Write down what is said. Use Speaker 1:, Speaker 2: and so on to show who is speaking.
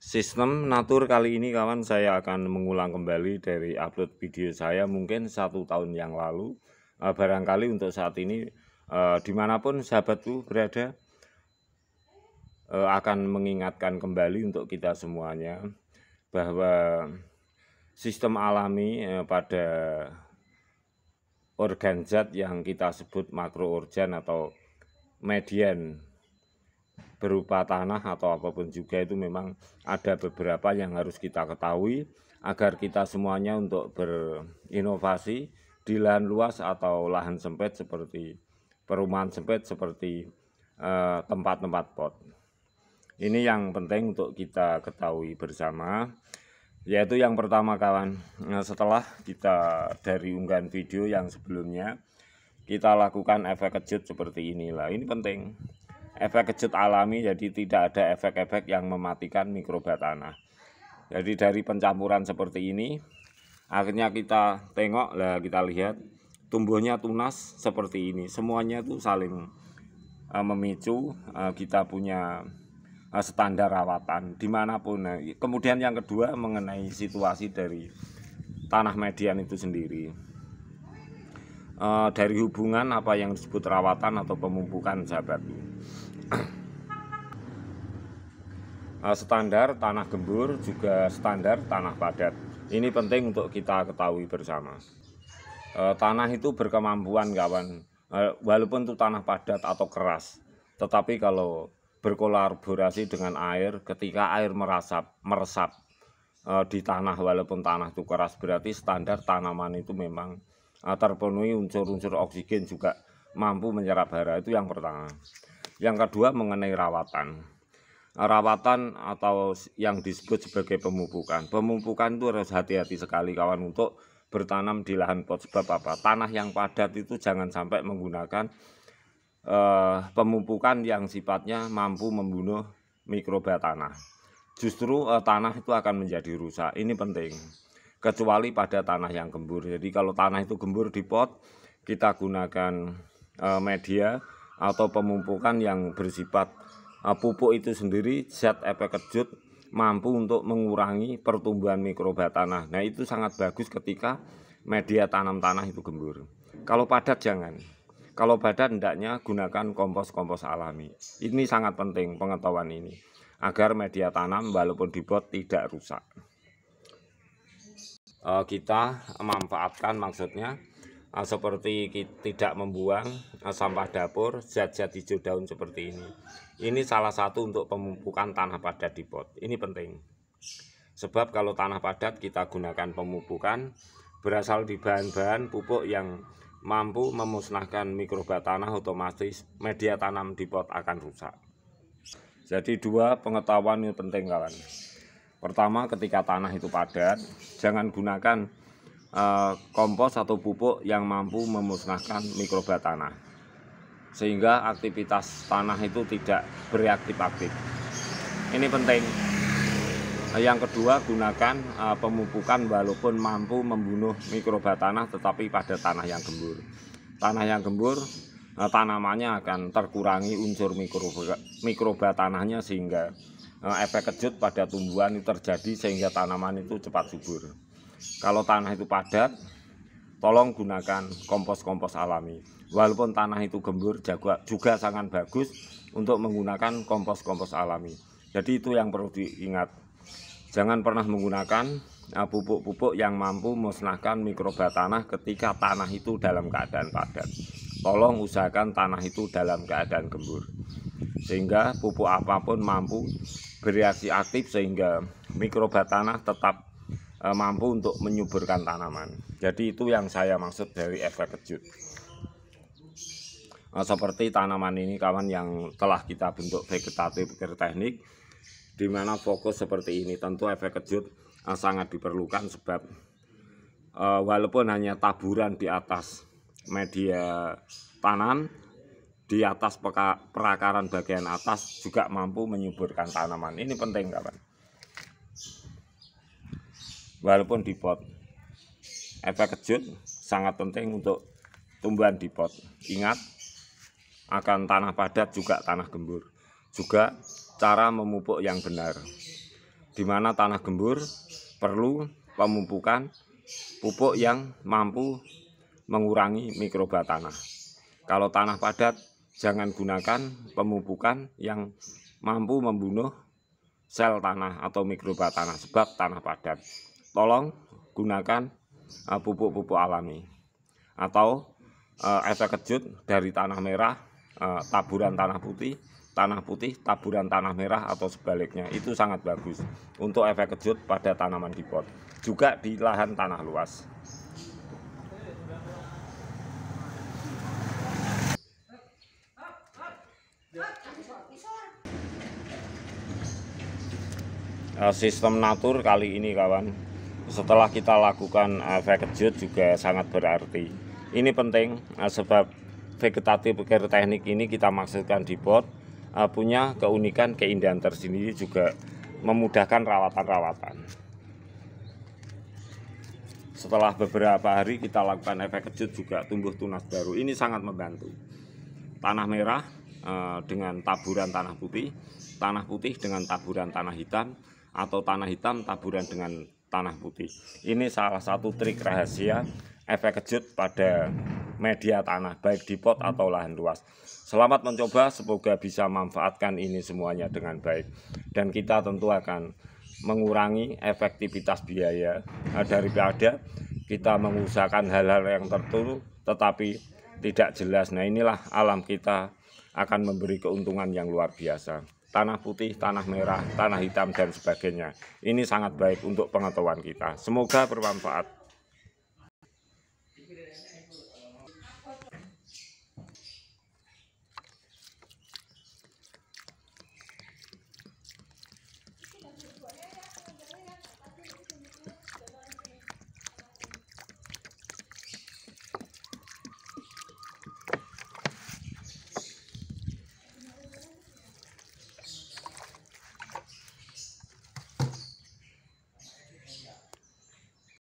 Speaker 1: Sistem natur kali ini kawan, saya akan mengulang kembali dari upload video saya mungkin 1 tahun yang lalu. Barangkali untuk saat ini dimanapun sahabatku berada, akan mengingatkan kembali untuk kita semuanya bahwa sistem alami pada organ zat yang kita sebut makroorgan atau median berupa tanah atau apapun juga, itu memang ada beberapa yang harus kita ketahui agar kita semuanya untuk berinovasi di lahan luas atau lahan sempit seperti perumahan sempit, seperti tempat-tempat pot. Ini yang penting untuk kita ketahui bersama, yaitu yang pertama kawan, setelah kita dari unggahan video yang sebelumnya kita lakukan efek kejut seperti inilah. Ini penting, efek kejut alami, jadi tidak ada efek-efek yang mematikan mikroba tanah. Jadi dari pencampuran seperti ini akhirnya kita tengok lah, kita lihat tumbuhnya tunas seperti ini, semuanya itu saling memicu kita punya standar rawatan dimanapun. Kemudian yang kedua mengenai situasi dari tanah median itu sendiri, dari hubungan apa yang disebut rawatan atau pemupukan sahabat. Standar tanah gembur juga standar tanah padat. Ini penting untuk kita ketahui bersama. Tanah itu berkemampuan kawan, walaupun itu tanah padat atau keras, tetapi kalau berkolaborasi dengan air, ketika air meresap di tanah, walaupun tanah itu keras, berarti standar tanaman itu memang terpenuhi unsur-unsur oksigen, juga mampu menyerap hara. Itu yang pertama. Yang kedua mengenai rawatan. Rawatan atau yang disebut sebagai pemupukan. Pemupukan itu harus hati-hati sekali kawan untuk bertanam di lahan pot. Sebab apa? Tanah yang padat itu jangan sampai menggunakan pemupukan yang sifatnya mampu membunuh mikroba tanah. Justru tanah itu akan menjadi rusak. Ini penting. Kecuali pada tanah yang gembur. Jadi kalau tanah itu gembur di pot, kita gunakan media atau pemupukan yang bersifat pupuk itu sendiri, zat efek kejut mampu untuk mengurangi pertumbuhan mikroba tanah. Nah, itu sangat bagus ketika media tanam tanah itu gembur. Kalau padat jangan. Kalau padat hendaknya gunakan kompos-kompos alami. Ini sangat penting pengetahuan ini, agar media tanam walaupun di pot tidak rusak. Kita memanfaatkan, maksudnya seperti tidak membuang sampah dapur, zat-zat hijau daun seperti ini. Ini salah satu untuk pemupukan tanah padat di pot. Ini penting. Sebab kalau tanah padat kita gunakan pemupukan berasal di bahan-bahan pupuk yang mampu memusnahkan mikroba tanah, otomatis media tanam di pot akan rusak. Jadi dua pengetahuan ini penting kawan. Pertama, ketika tanah itu padat, jangan gunakan kompos atau pupuk yang mampu memusnahkan mikroba tanah, sehingga aktivitas tanah itu tidak bereaktif-aktif. Ini penting. Yang kedua, gunakan pemupukan walaupun mampu membunuh mikroba tanah, tetapi pada tanah yang gembur. Tanah yang gembur, tanamannya akan terkurangi unsur mikroba tanahnya, sehingga efek kejut pada tumbuhan itu terjadi, sehingga tanaman itu cepat subur. Kalau tanah itu padat, tolong gunakan kompos-kompos alami. Walaupun tanah itu gembur juga sangat bagus untuk menggunakan kompos-kompos alami. Jadi itu yang perlu diingat. Jangan pernah menggunakan pupuk-pupuk yang mampu memusnahkan mikroba tanah ketika tanah itu dalam keadaan padat. Tolong usahakan tanah itu dalam keadaan gembur, sehingga pupuk apapun mampu bereaksi aktif, sehingga mikroba tanah tetap mampu untuk menyuburkan tanaman. Jadi itu yang saya maksud dari efek kejut. Seperti tanaman ini kawan, yang telah kita bentuk vegetatif teknik, di mana fokus seperti ini, tentu efek kejut sangat diperlukan. Sebab walaupun hanya taburan di atas media tanam, di atas perakaran bagian atas juga mampu menyuburkan tanaman. Ini penting kawan. Walaupun di pot, efek kejut sangat penting untuk tumbuhan di pot. Ingat, akan tanah padat juga tanah gembur, juga cara memupuk yang benar. di mana tanah gembur perlu pemupukan pupuk yang mampu mengurangi mikroba tanah. Kalau tanah padat, jangan gunakan pemupukan yang mampu membunuh sel tanah atau mikroba tanah sebab tanah padat. Tolong gunakan pupuk-pupuk alami atau efek kejut dari tanah merah, taburan tanah putih, taburan tanah merah atau sebaliknya. Itu sangat bagus untuk efek kejut pada tanaman di pot, juga di lahan tanah luas. Sistem natur kali ini kawan, setelah kita lakukan efek kejut juga sangat berarti. Ini penting sebab vegetatif care teknik ini kita maksudkan di pot punya keunikan keindahan tersendiri, juga memudahkan rawatan-rawatan. Setelah beberapa hari kita lakukan efek kejut juga tumbuh tunas baru. Ini sangat membantu. Tanah merah dengan taburan tanah putih dengan taburan tanah hitam, atau tanah hitam taburan dengan tanah putih. Ini salah satu trik rahasia efek kejut pada media tanah, baik di pot atau lahan luas. Selamat mencoba, semoga bisa manfaatkan ini semuanya dengan baik. Dan kita tentu akan mengurangi efektivitas biaya daripada kita mengusahakan hal-hal yang tertentu tetapi tidak jelas. Nah, inilah alam kita akan memberi keuntungan yang luar biasa. Tanah putih, tanah merah, tanah hitam, dan sebagainya. Ini sangat baik untuk pengetahuan kita. Semoga bermanfaat.